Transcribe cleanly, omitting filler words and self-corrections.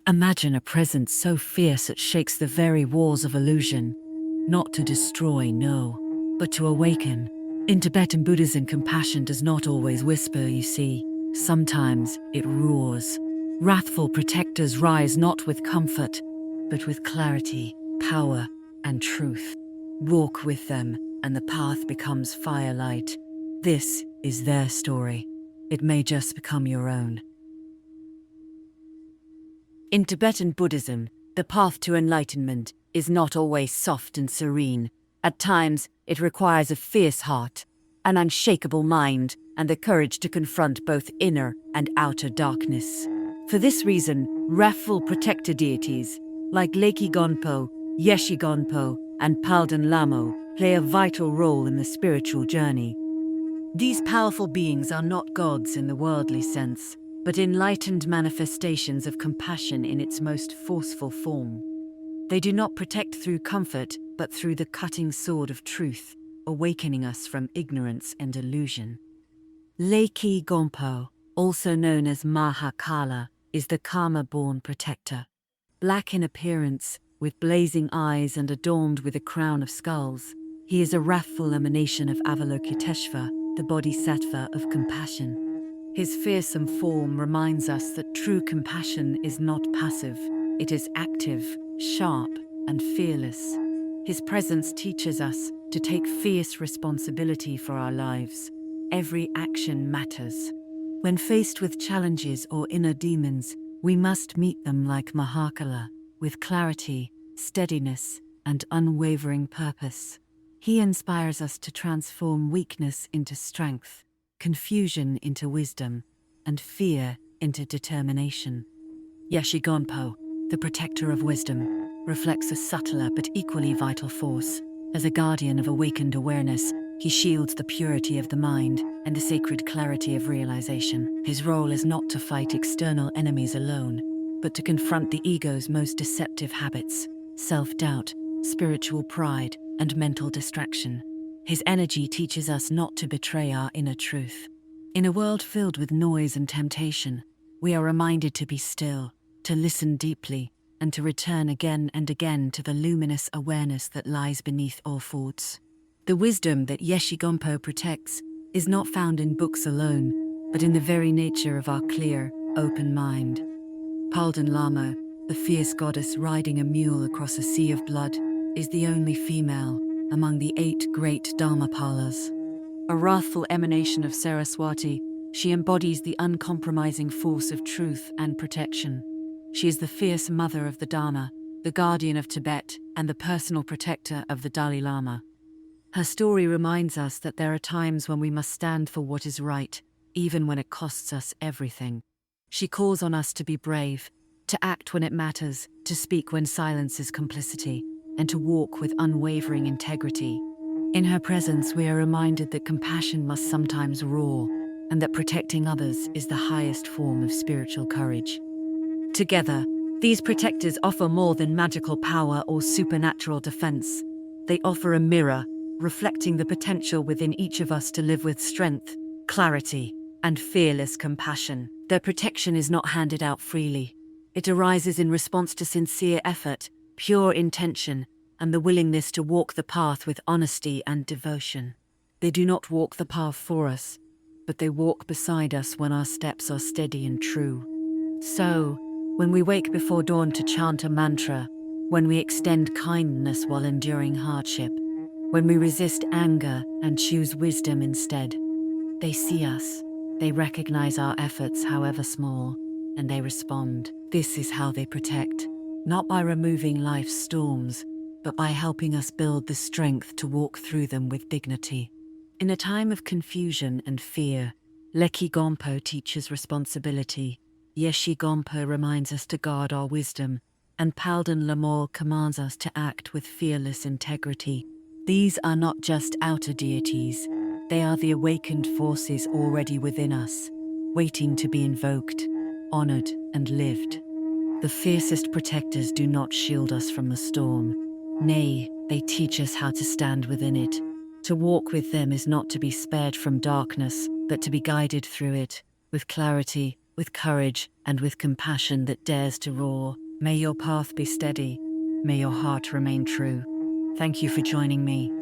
Imagine a presence so fierce it shakes the very walls of illusion. Not to destroy, no, but to awaken. In Tibetan Buddhism, compassion does not always whisper, you see. Sometimes it roars. Wrathful protectors rise not with comfort, but with clarity, power, and truth. Walk with them, and the path becomes firelight. This is their story. It may just become your own. In Tibetan Buddhism, the path to enlightenment is not always soft and serene. At times, it requires a fierce heart, an unshakable mind, and the courage to confront both inner and outer darkness. For this reason, wrathful protector deities, like Leykyi Gonpo, Yeshe Gonpo, and Palden Lhamo, play a vital role in the spiritual journey. These powerful beings are not gods in the worldly sense, but enlightened manifestations of compassion in its most forceful form. They do not protect through comfort, but through the cutting sword of truth, awakening us from ignorance and illusion. Leykyi Gonpo, also known as Mahakala, is the Karma-born protector. Black in appearance, with blazing eyes and adorned with a crown of skulls, he is a wrathful emanation of Avalokiteshvara, the bodhisattva of compassion. His fearsome form reminds us that true compassion is not passive, it is active, sharp, and fearless. His presence teaches us to take fierce responsibility for our lives. Every action matters. When faced with challenges or inner demons, we must meet them like Mahakala, with clarity, steadiness, and unwavering purpose. He inspires us to transform weakness into strength, confusion into wisdom, and fear into determination. Yeshe Gonpo, the protector of wisdom, reflects a subtler but equally vital force. As a guardian of awakened awareness, he shields the purity of the mind and the sacred clarity of realization. His role is not to fight external enemies alone, but to confront the ego's most deceptive habits, self-doubt, spiritual pride, and mental distraction. His energy teaches us not to betray our inner truth. In a world filled with noise and temptation, we are reminded to be still, to listen deeply, and to return again and again to the luminous awareness that lies beneath all thoughts. The wisdom that Yeshe Gonpo protects is not found in books alone, but in the very nature of our clear, open mind. Palden Lhamo, the fierce goddess riding a mule across a sea of blood, is the only female among the 8 great Dharmapalas. A wrathful emanation of Saraswati, she embodies the uncompromising force of truth and protection. She is the fierce mother of the Dharma, the guardian of Tibet, and the personal protector of the Dalai Lama. Her story reminds us that there are times when we must stand for what is right, even when it costs us everything. She calls on us to be brave, to act when it matters, to speak when silence is complicity, and to walk with unwavering integrity. In her presence, we are reminded that compassion must sometimes roar, and that protecting others is the highest form of spiritual courage. Together, these protectors offer more than magical power or supernatural defense. They offer a mirror, reflecting the potential within each of us to live with strength, clarity, and fearless compassion. Their protection is not handed out freely. It arises in response to sincere effort, pure intention, and the willingness to walk the path with honesty and devotion. They do not walk the path for us, but they walk beside us when our steps are steady and true. So, when we wake before dawn to chant a mantra, when we extend kindness while enduring hardship, when we resist anger and choose wisdom instead, they see us, they recognize our efforts however small, and they respond. This is how they protect, not by removing life's storms, but by helping us build the strength to walk through them with dignity. In a time of confusion and fear, Leykyi Gonpo teaches responsibility, Yeshe Gonpo reminds us to guard our wisdom, and Palden Lhamo commands us to act with fearless integrity. These are not just outer deities, they are the awakened forces already within us, waiting to be invoked, honored, and lived. The fiercest protectors do not shield us from the storm. Nay, they teach us how to stand within it. To walk with them is not to be spared from darkness, but to be guided through it, with clarity, with courage and with compassion that dares to roar. May your path be steady. May your heart remain true. Thank you for joining me.